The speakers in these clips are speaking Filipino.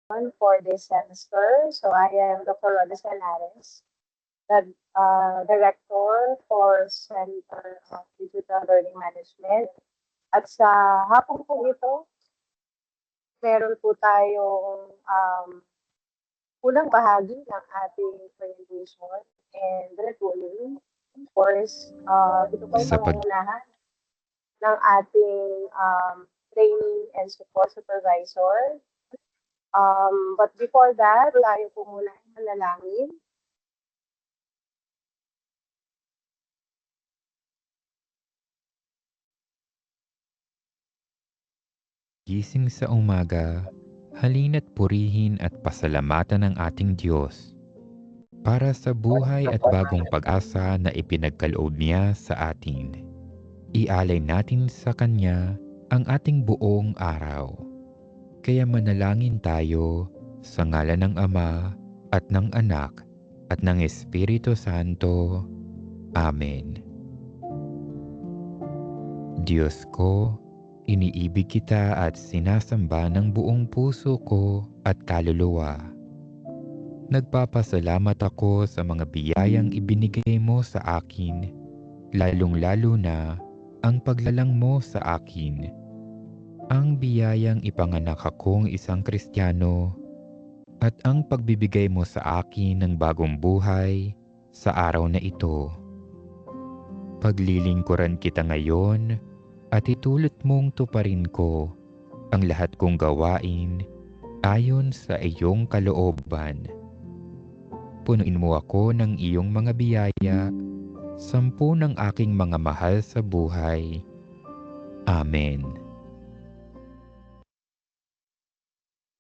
for this semester. So I am Dr. Rodas Canares, the Director for Center of Digital Learning Management. At sa hapon po ito, meron po tayong unang bahagi ng ating presentation and recording. Of course, ito po ay Sa pag pangungunahan ng ating training and support supervisor. But before that, tayo po muna ay manalangin. gising sa umaga, halina't purihin at pasalamatan ang ating Diyos para sa buhay at bagong pag-asa na ipinagkaloob niya sa atin. Ialay natin sa Kanya ang ating buong araw. Kaya manalangin tayo sa ngalan ng Ama at ng Anak at ng Espiritu Santo. Amen. Diyos ko, iniibig kita at sinasamba ng buong puso ko at kaluluwa. Nagpapasalamat ako sa mga biyayang ibinigay mo sa akin, lalong-lalo na ang paglalang mo sa akin. Ang biyayang ipanganak akong isang Kristiyano at ang pagbibigay mo sa akin ng bagong buhay sa araw na ito. Paglilingkuran kita ngayon at itulot mong tuparin ko ang lahat kong gawain ayon sa iyong kalooban. Punuin mo ako ng iyong mga biyaya, 10 ng aking mga mahal sa buhay. Amen.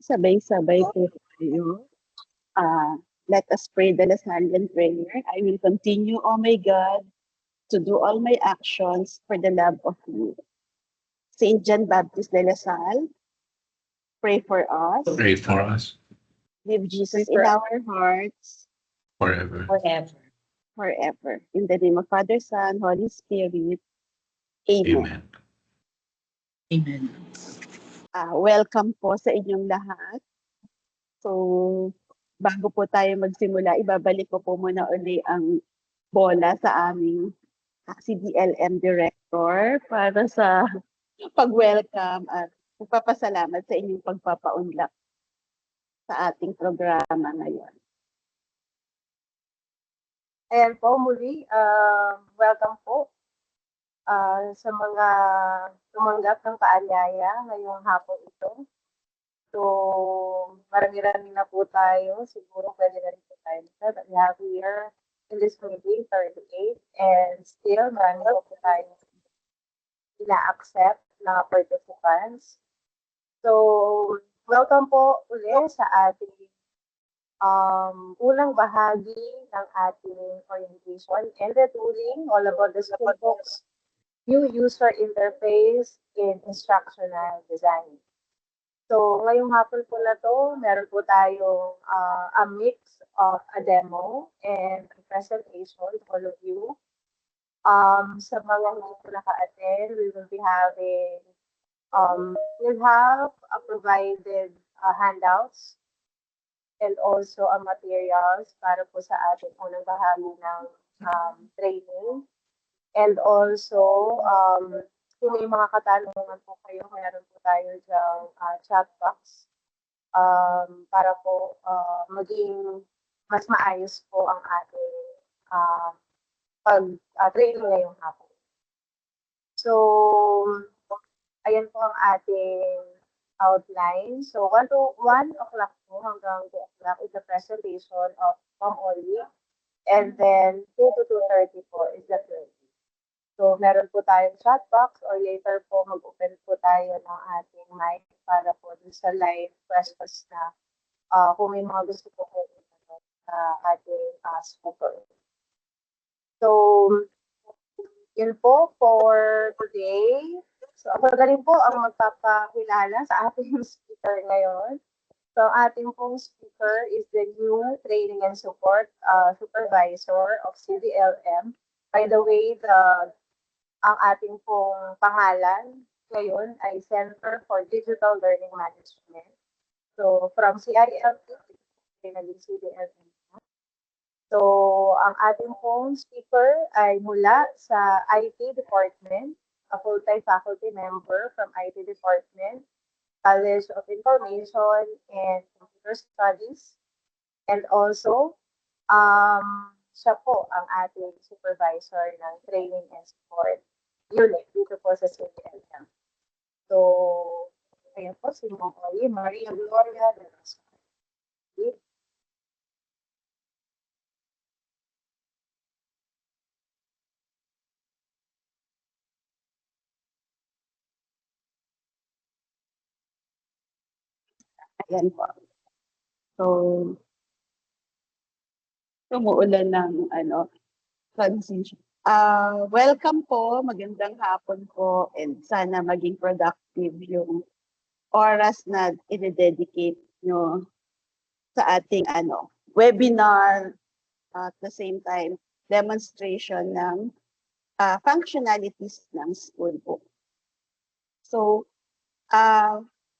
Sabay-sabay po tayo. Let us pray the Lasalian prayer. I will continue, O my God, to do all my actions for the love of you. Saint John Baptist de La Salle, pray for us. Pray for us Leave Jesus in our hearts forever. forever. In the name of Father, Son, Holy Spirit. Amen. Amen. Welcome po sa inyong lahat. So, bago po tayo magsimula, ibabalik ko po muna uli ang bola sa aming CDLM Director para sa pag-welcome at pagpapasalamat sa inyong pagpapaunlak sa ating programa ngayon. Ayan po, muli, welcome po sa mga tumanggap ng paanyaya ngayong hapon ito. So, marami-rami na po tayo. Siguro pwede na rin po tayo. But we have here in this meeting 38 and still marami po tayo ina-accept na participants. So, welcome po ulit sa ating unang bahagi ng ating orientation and retooling all about the Schoolbook's new user interface in instructional design. So, ngayong hapon po na to, meron po tayong a mix of a demo and a presentation to all of you. Sa mga hindi po naka-attend, we will be having, we'll have a provided handouts and also materials para po sa ating unang bahagi ng training. And also, kung may mga katanungan po kayo, meron po tayo diyang chat box para po maging mas maayos po ang ating pag-training ngayong hapon. So, ayan po ang ating outline. So, 1 o'clock po hanggang 2 o'clock is the presentation of Ma'am Oli. And then, 2 to 2:30 po is the Q&A. So, meron po tayong chat box or later po mag-open po tayo ng ating mic para po dun sa live questions na kung may mga gusto po po sa ating speaker. So, yun po for today. So, ako na rin po ang magpapakilala sa ating speaker ngayon. So, ating pong speaker is the new Training and Support Supervisor of CDLM. By the way, ang ating pong pangalan ngayon ay Center for Digital Learning Management. So, from CILT, naging CDLM. So, ang ating phone speaker ay mula sa IT Department, a full-time faculty member from IT Department, College of Information and Computer Studies, and also, siya po ang ating supervisor ng Training and Support Unit dito po sa CDLM. So, ayan po si Maria Gloria de Rosa. Ayan po. So, umuulan ng transition. Welcome po, magandang hapon po, and sana maging productive yung oras na i-dedicate nyo sa ating webinar, at the same time, demonstration ng functionalities ng school po. So,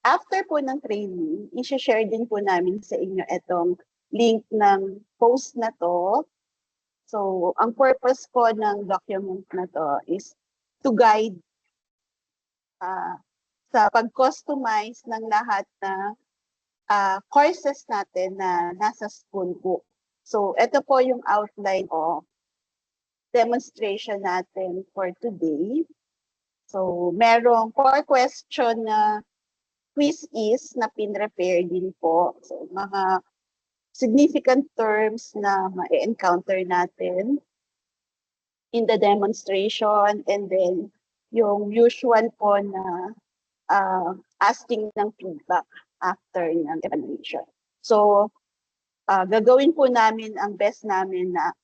after po ng training, i-share din po namin sa inyo itong link ng post na to. So, ang purpose po ng document na to is to guide sa pag-customize ng lahat na courses natin na nasa school book. So, ito po yung outline of demonstration natin for today. So, merong 4 question na quiz is na pin-prepare din po. So, mga significant terms na ma-encounter natin in the demonstration, and then yung usual po na asking ng feedback after ng evaluation. So, gagawin po namin ang best namin na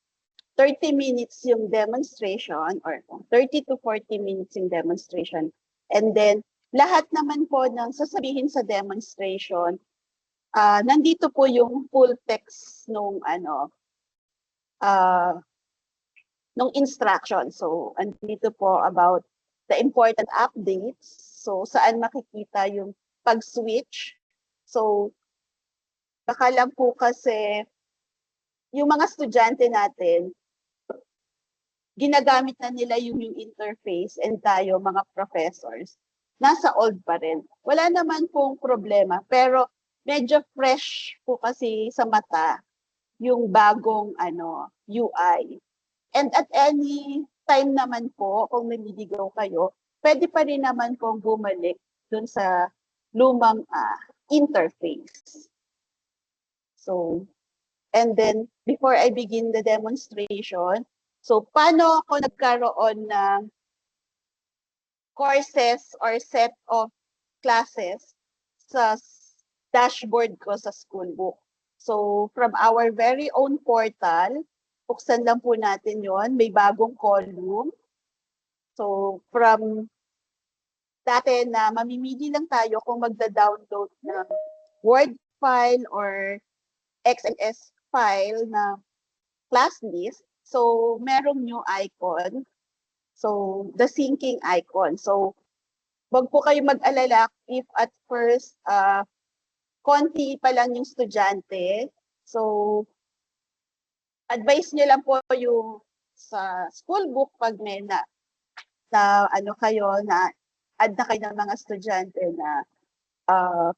30 minutes yung demonstration or 30 to 40 minutes yung demonstration. And then, lahat naman po ng sasabihin sa demonstration, nandito po yung full text nung instruction. So, andito po about the important updates. So, saan makikita yung pag-switch. So, baka lang po kasi yung mga estudyante natin, ginagamit na nila yung interface, and tayo, mga professors, nasa old pa rin. Wala naman pong problema, pero medyo fresh po kasi sa mata yung bagong UI. And at any time naman po, kung naliligaw kayo, pwede pa rin naman pong bumalik dun sa lumang interface. So, and then, before I begin the demonstration, so paano ako nagkaroon ng courses or set of classes sa dashboard ko sa school book? So, from our very own portal, buksan lang po natin yon, may bagong column. So, from dati na mamimili lang tayo kung magda-download ng Word file or XMS file na class list. So, merong new icon. So, the syncing icon. So, wag po kayo mag-alala if at first, konti pa lang yung estudyante. So, advice nyo lang po yung sa school book pag may na kayo na add na kayo ng mga estudyante na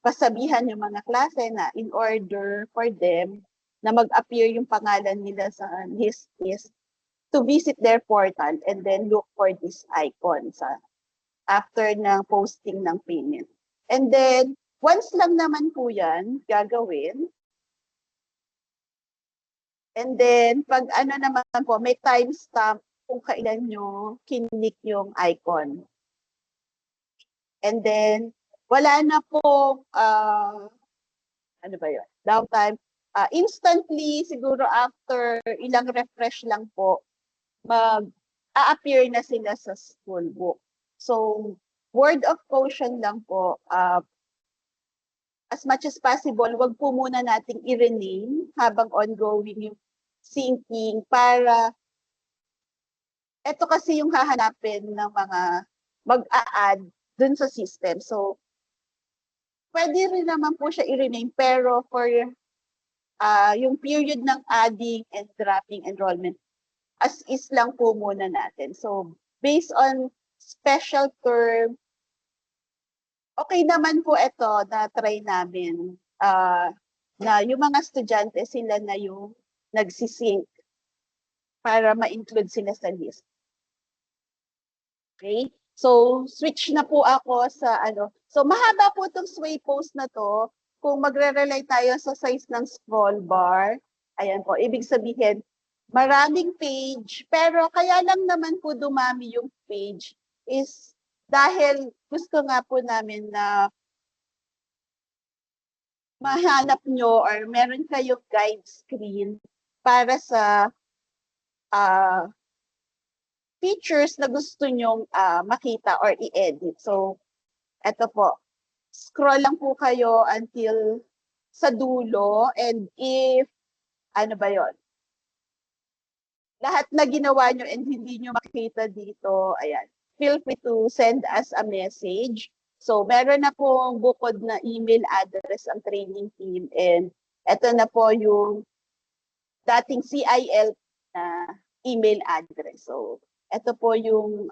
pasabihan yung mga klase na in order for them na mag-appear yung pangalan nila sa list is to visit their portal and then look for this icon after ng posting ng payment. And then, once lang naman po yan gagawin. And then, pag naman po, may timestamp kung kailan nyo kinlik yung icon. And then, wala na po, downtime. Instantly, siguro after ilang refresh lang po, mag-a-appear na sila sa school book. So, word of caution lang po, as much as possible, wag po muna nating i-rename habang ongoing yung syncing para ito kasi yung hahanapin ng mga mag-a-add dun sa system. So, pwede rin naman po siya i-rename, pero for yung period ng adding and dropping enrollment, as is lang po muna natin. So, based on special term, okay naman po ito na try namin na yung mga estudyante sila na yung nagsisync para ma-include sila sa list. Okay? So, switch na po ako sa ano. So, mahaba po itong sway post na to. Kung magre-rely tayo sa size ng scroll bar, ayan po, ibig sabihin, maraming page, pero kaya lang naman po dumami yung page is dahil gusto nga po namin na mahanap nyo or meron kayong guide screen para sa features na gusto nyong makita or i-edit. So, eto po, scroll lang po kayo until sa dulo, and if, ano ba yon? Lahat na ginawa nyo and hindi nyo makita dito, ayan, feel free to send us a message. So, meron na pong bukod na email address ang training team, and eto na po yung dating CIL na email address. So, eto po yung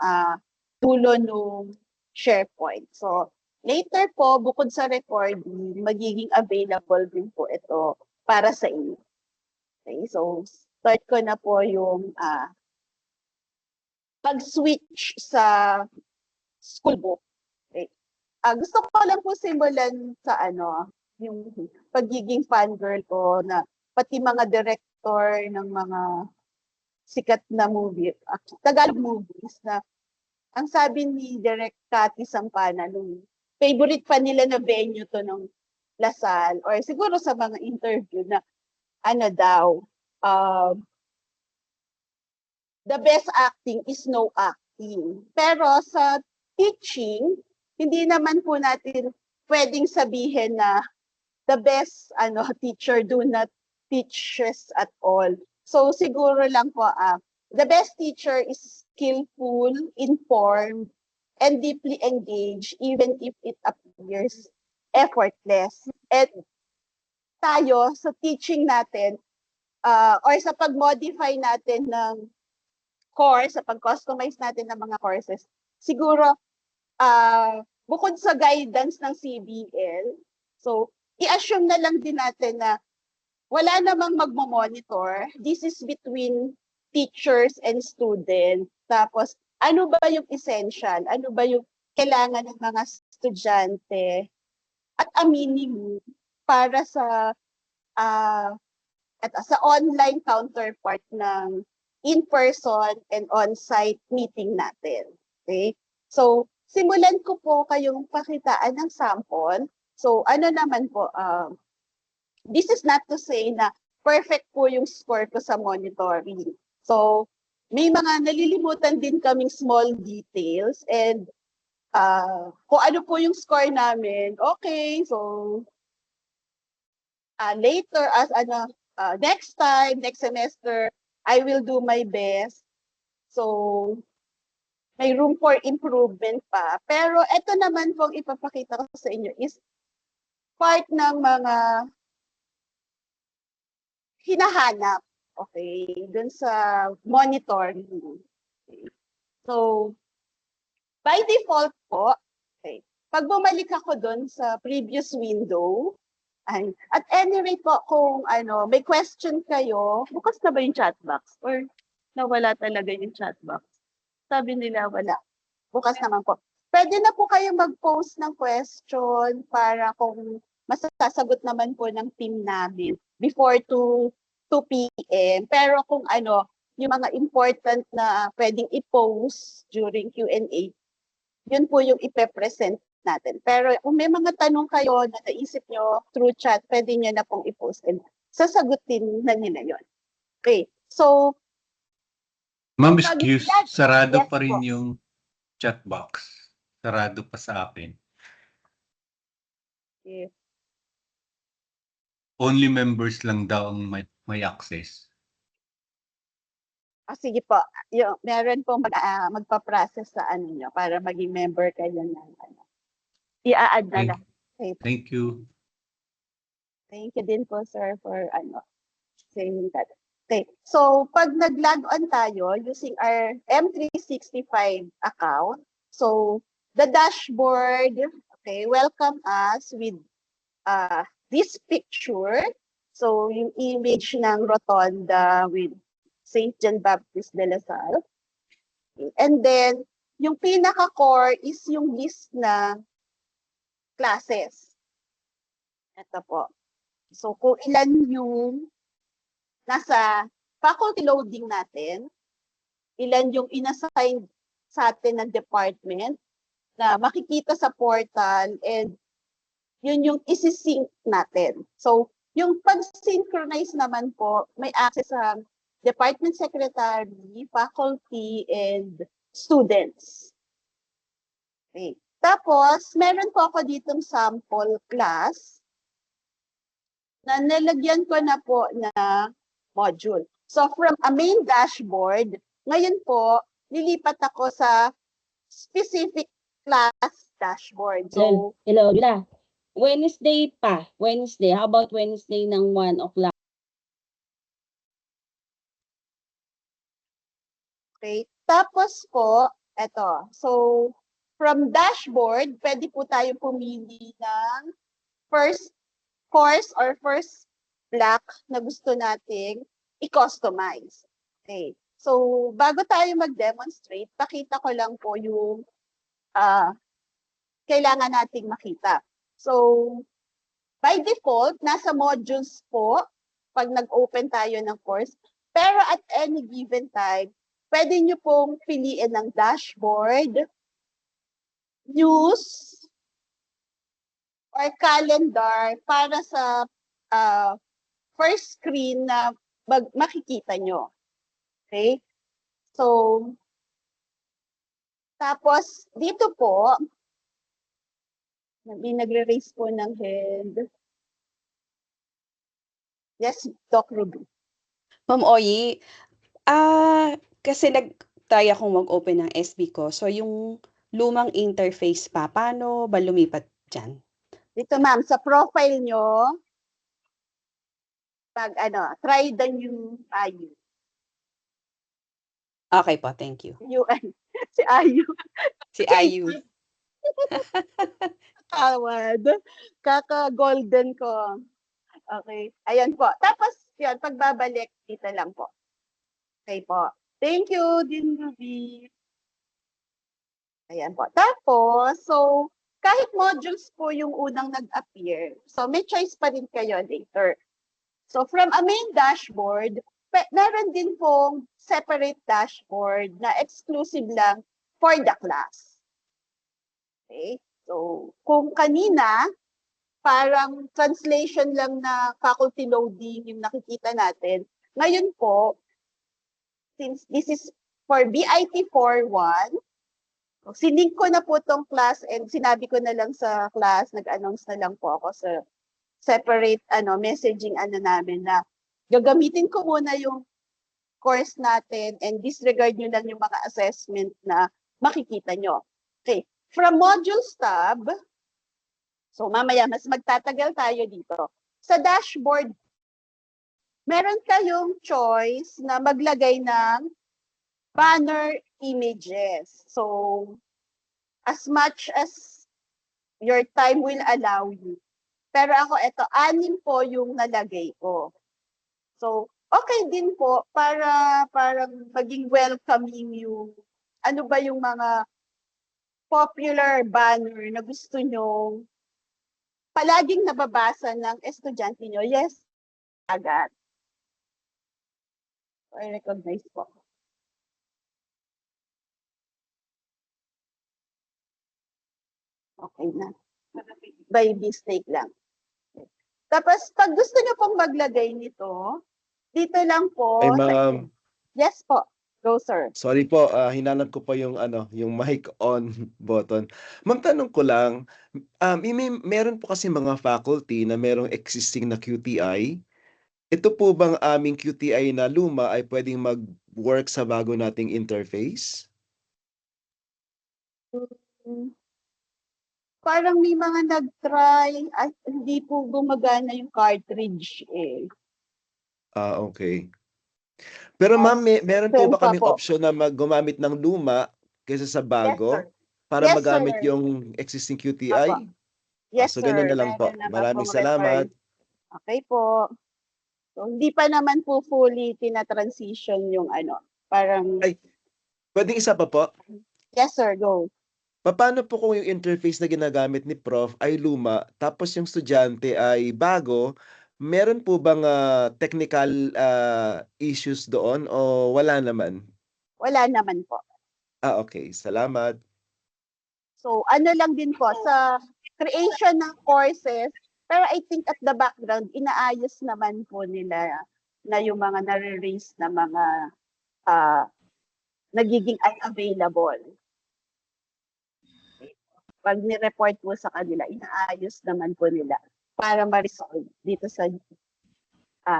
dulo ng SharePoint. So, later po, bukod sa recording, magiging available din po ito para sa inyo. Okay, so start ko na po yung pag-switch sa school book. Okay. Gusto ko lang po simulan sa yung pagiging fangirl ko na pati mga director ng mga sikat na movie, Tagalog movies na ang sabi ni Direk Cathy Sampana nung favorite pa nila na venue to ng Lasal or siguro sa mga interview na the best acting is no acting. Pero sa teaching, hindi naman po natin pwedeng sabihin na the best teacher do not teaches at all. So siguro lang po the best teacher is skillful, informed, and deeply engaged even if it appears effortless. And tayo sa teaching natin or sa pag-modify natin ng course, sa pag-customize natin ng mga courses, siguro bukod sa guidance ng CBL, so i-assume na lang din natin na wala namang magmo-monitor. This is between teachers and students. Tapos, ano ba yung essential? Ano ba yung kailangan ng mga estudyante? At aminin mo para sa online counterpart ng in-person and on-site meeting natin. Okay? So, simulan ko po kayong pakitaan ng sample. So, ano naman po, this is not to say na perfect po yung score ko sa monitoring. So, may mga nalilimutan din kaming small details and kung ano po yung score namin, okay, so later next time, next semester, I will do my best. So, may room for improvement pa. Pero ito naman pong ipapakita ko sa inyo is part ng mga hinahanap, okay, dun sa monitoring. Okay. So, by default po, okay, pag bumalik ako dun sa previous window, at any rate po, kung may question kayo, bukas na ba yung chat box? Or nawala talaga yung chat box? Sabi nila wala. Bukas naman po. Pwede na po kayo mag-post ng question para kung masasagot naman po ng team namin before 2 p.m. Pero kung yung mga important na pwedeng i-post during Q&A, yun po yung ipe-present natin. Pero kung may mga tanong kayo na naisip nyo through chat, pwede nyo na pong i-post and sasagutin na nila yun. Okay. So, Ma'am, excuse, sarado yes pa rin po. yung chat box. Sarado pa sa akin. Okay. Only members lang daw ang may access. Sige po, meron pong magpa-process sa nyo para maging member kayo ng i-add na lang. Okay. Thank you. Thank you din po, sir, for saying that. Okay. So, pag nag-log on tayo using our M365 account, so the dashboard, okay, welcome us with this picture. So, yung image ng Rotonda with St. John Baptist de La Salle. And then, yung pinaka-core is yung list na classes. Ito po. So, kung ilan yung nasa faculty loading natin, ilan yung inassign sa atin ng department na makikita sa portal, and yun yung isi-sync natin. So, yung pag-synchronize naman po, may access sa department secretary, faculty, and students. Okay. Tapos, meron po ako ditong sample class na nilagyan ko na po na module. So, from a main dashboard, ngayon po, lilipat ako sa specific class dashboard. So, Hello, Jula. Wednesday pa. Wednesday. How about Wednesday ng 1 o'clock? okay. Tapos po, eto. So, from dashboard, pwede po tayo pumili ng first course or first block na gusto nating i-customize. Okay. So, bago tayo mag-demonstrate, pakita ko lang po yung kailangan nating makita. So, by default, nasa modules po pag nag-open tayo ng course. Pero at any given time, pwede nyo pong piliin ng dashboard, news, or calendar para sa first screen na makikita nyo. Okay? So, tapos dito po, may nagre-raise po ng head. Yes, Doc Ruby. Ma'am Oyi, kasi nag-try akong mag-open ng SB ko. So, yung lumang interface pa, paano ba lumipat dyan? Dito ma'am, sa profile nyo, pag try the new IU. Okay po, thank you. Si IU. Si IU. Tawad. Kaka-golden ko. Okay. Ayan po. Tapos, yun, pagbabalik, dito lang po. Okay po. Thank you, Din Ruby. Ayan po. Tapos, so, kahit modules po yung unang nag-appear, so may choice pa rin kayo later. So, from a main dashboard, meron din pong separate dashboard na exclusive lang for the class. Okay? So, kung kanina, parang translation lang na faculty loading yung nakikita natin, ngayon po, since this is for BIT 4.1, sinink ko na po tong class and sinabi ko na lang sa class, nag-announce na lang po ako sa separate messaging namin na gagamitin ko muna yung course natin and disregard nyo lang yung mga assessment na makikita nyo. Okay. From modules tab, so mamaya mas magtatagal tayo dito. Sa dashboard, meron kayong choice na maglagay ng banner images. So, as much as your time will allow you. Pero ako, 6 po yung nalagay ko. So, okay din po para parang maging welcoming yung ano ba yung mga popular banner na gusto nyo palaging nababasa ng estudyante nyo. Yes, agad. I recognize po. Okay na. By mistake lang. Tapos, pag gusto nyo pong maglagay nito, dito lang po. Ay, ma'am. Yes po. Go, sir. Sorry po, hinanap ko pa yung yung mic on button. Ma'am, tanong ko lang, meron po kasi mga faculty na merong existing na QTI. Ito po bang aming QTI na luma ay pwedeng mag-work sa bago nating interface? parang may mga nag-try at hindi po gumagana yung cartridge eh. Okay. Pero ma'am, meron po Same ba pa kaming po. option na gumamit ng luma kaysa sa Yes, bago sir. para Yes, magamit sir. yung existing Apo. QTI? Yes, So ganun sir. na lang po. Meron naman Maraming pong salamat. record. Okay po. So, hindi pa naman po fully tina-transition yung ano. Parang, Ay, pwedeng isa pa po? yes, sir, go. Paano po kung yung interface na ginagamit ni Prof ay luma, tapos yung estudyante ay bago, meron po bang technical issues doon o wala naman? Wala naman po. Okay. Salamat. So, ano lang din po, sa creation ng courses, pero I think at the background, inaayos naman po nila na yung mga nare-raise na mga nagiging unavailable. Pag ni-report po sa kanila, inaayos naman po nila para ma-resolve dito sa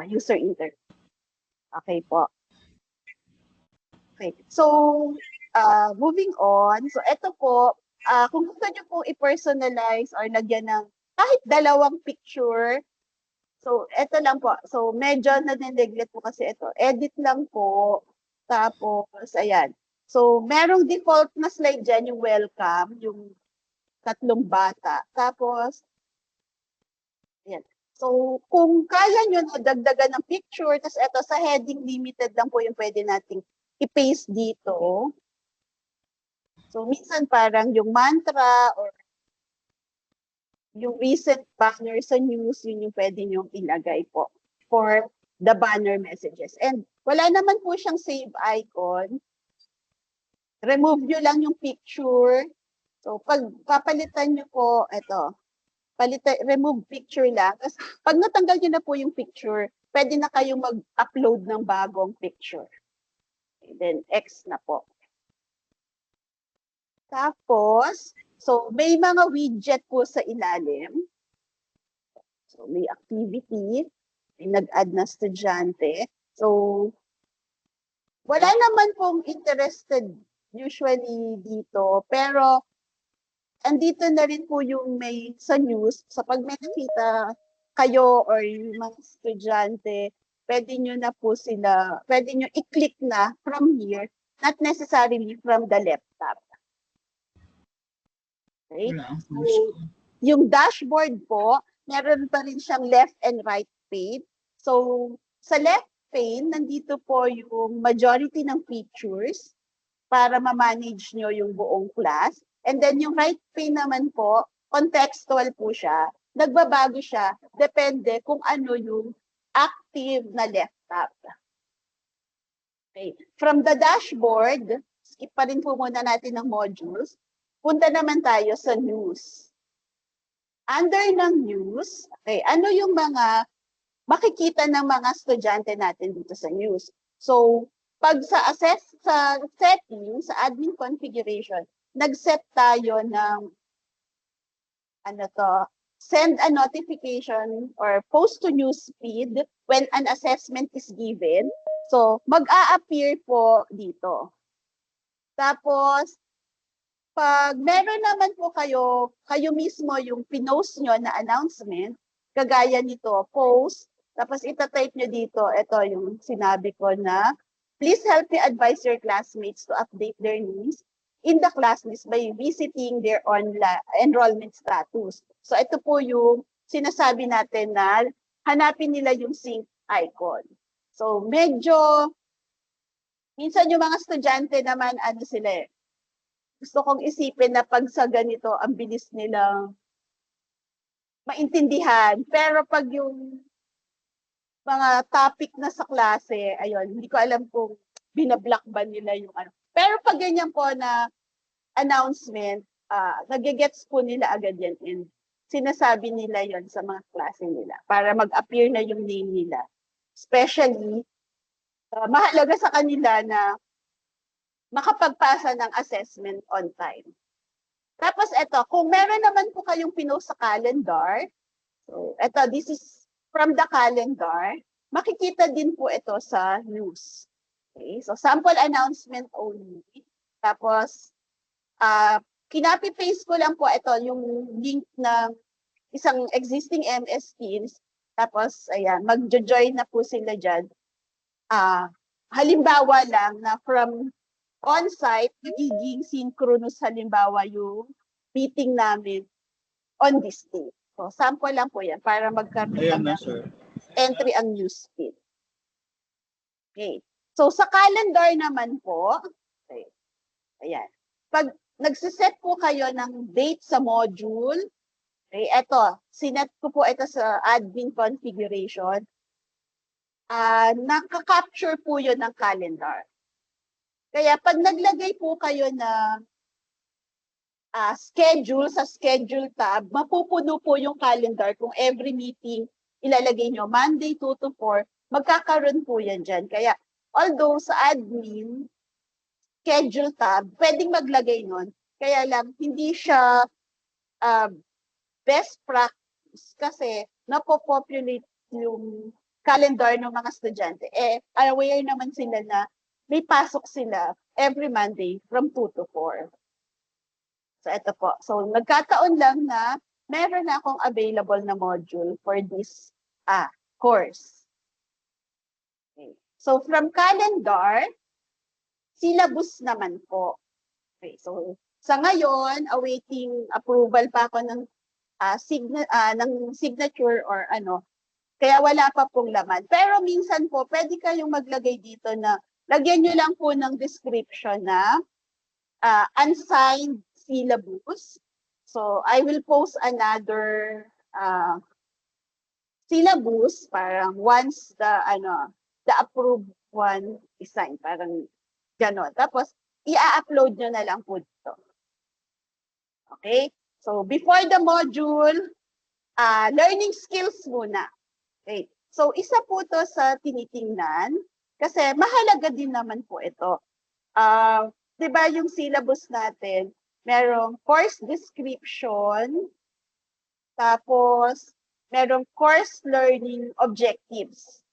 user interface. Okay po. Okay. So, moving on. So, ito po, kung gusto nyo po i-personalize or lagyan ng kahit dalawang picture, so, ito lang po. So, medyo na-neglect po kasi ito. Edit lang po. Tapos, ayan. So, merong default na slide dyan, yung welcome, yung 3 bata. Tapos, ayan. So, kung kaya nyo na dagdagan ng picture, tapos ito sa heading limited lang po yung pwede nating i-paste dito. So, minsan parang yung mantra or yung recent banner sa news, yun yung pwede nyo ilagay po for the banner messages. And wala naman po siyang save icon. Remove nyo lang yung picture. So, pag papalitan nyo po, ito, remove picture lang. Tapos, pag natanggal nyo na po yung picture, pwede na kayong mag-upload ng bagong picture. And then, X na po. Tapos, so, may mga widget po sa ilalim. So, may activity, may nag-add na estudyante. So, wala naman pong interested usually dito, pero andito na rin po yung may sa news. So, pag may nakita kayo or yung mga estudyante, pwede nyo na po sila, pwede nyo i-click na from here, not necessarily from the laptop. Okay? So, yung dashboard po, meron pa rin siyang left and right pane. So, sa left pane, nandito po yung majority ng features para ma-manage nyo yung buong class. And then yung right pane naman po, contextual po siya. Nagbabago siya, depende kung ano yung active na laptop. Okay. From the dashboard, skip pa rin po muna natin ng modules. Punta naman tayo sa news. Under ng news, okay, ano yung mga makikita ng mga estudyante natin dito sa news? So, pag sa settings, sa admin configuration, nag-set tayo ng send a notification or post to news feed when an assessment is given. So, mag-a-appear po dito. Tapos, pag meron naman po kayo mismo yung pinost nyo na announcement, kagaya nito, post, tapos itatype nyo dito, ito yung sinabi ko na, please help me advise your classmates to update their names in the class list by visiting their online enrollment status. So ito po yung sinasabi natin na hanapin nila yung sync icon. So medyo, minsan yung mga estudyante naman, ano sila gusto kong isipin na pag sa ganito, ang bilis nilang maintindihan. Pero pag yung mga topic na sa klase, ayun, hindi ko alam kung binablock ba nila yung ano. Pero pag ganyan po na announcement, nagigets po nila agad yan and sinasabi nila yon sa mga klase nila para mag-appear na yung name nila. Especially, mahalaga sa kanila na makapagpasa ng assessment on time. Tapos ito, kung meron naman po kayong pinost sa calendar, so ito, this is from the calendar, makikita din po ito sa news. Okay, so sample announcement only. Tapos, Kinopy-paste ko lang po ito, yung link ng isang existing MS Teams. Tapos, ayan, magjo-join na po sila dyan. Halimbawa lang na from on-site, nagiging synchronous halimbawa yung meeting namin on this day. So, sample lang po yan para magkaroon ng entry ang newsfeed. Okay. So, sa calendar naman po, okay, ayan. Pag nagsiset po kayo ng date sa module, okay, eto, sinet ko po ito sa admin configuration. Nakaka-capture po yun ng calendar. Kaya pag naglagay po kayo na schedule sa schedule tab, mapupuno po yung calendar kung every meeting ilalagay nyo Monday 2 to 4, magkakaroon po yan dyan. Kaya although sa admin schedule tab, pwedeng maglagay nun. Kaya lang, hindi siya best practice kasi napopopulate yung calendar ng mga estudyante. Aware naman sila na may pasok sila every Monday from 2 to 4. So, ito po. So, nagkataon lang na meron na akong available na module for this course. Okay. So, from calendar, syllabus naman po. Okay. So, sa ngayon, awaiting approval pa ako ng signature or ano. Kaya wala pa pong laman. Pero minsan po, pwede kayong maglagay dito na lagyan nyo lang po ng description na unsigned syllabus. So, I will post another syllabus parang once the approved one is signed. Parang gano'n. Tapos, i-upload nyo na lang po dito. Okay? So, before the module, learning skills muna. Okay. So, isa po to sa tinitingnan kasi mahalaga din naman po ito. Di ba yung syllabus natin, merong course description, tapos merong course learning objectives,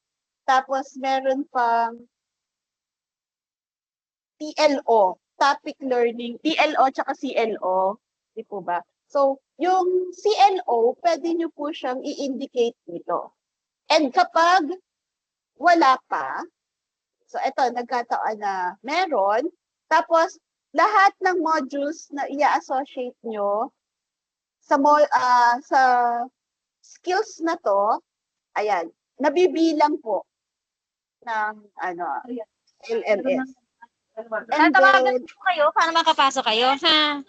tapos meron pang TLO, topic learning, TLO tsaka CLO, di po ba? So, yung CLO, pwede nyo po siyang i-indicate dito. And kapag wala pa, so ito, nagkataon na meron, tapos lahat ng modules na i-associate nyo sa skills na to, ayan, nabibilang po ng LMS. And Tatawagan then, po kayo para makapasok kayo, ha?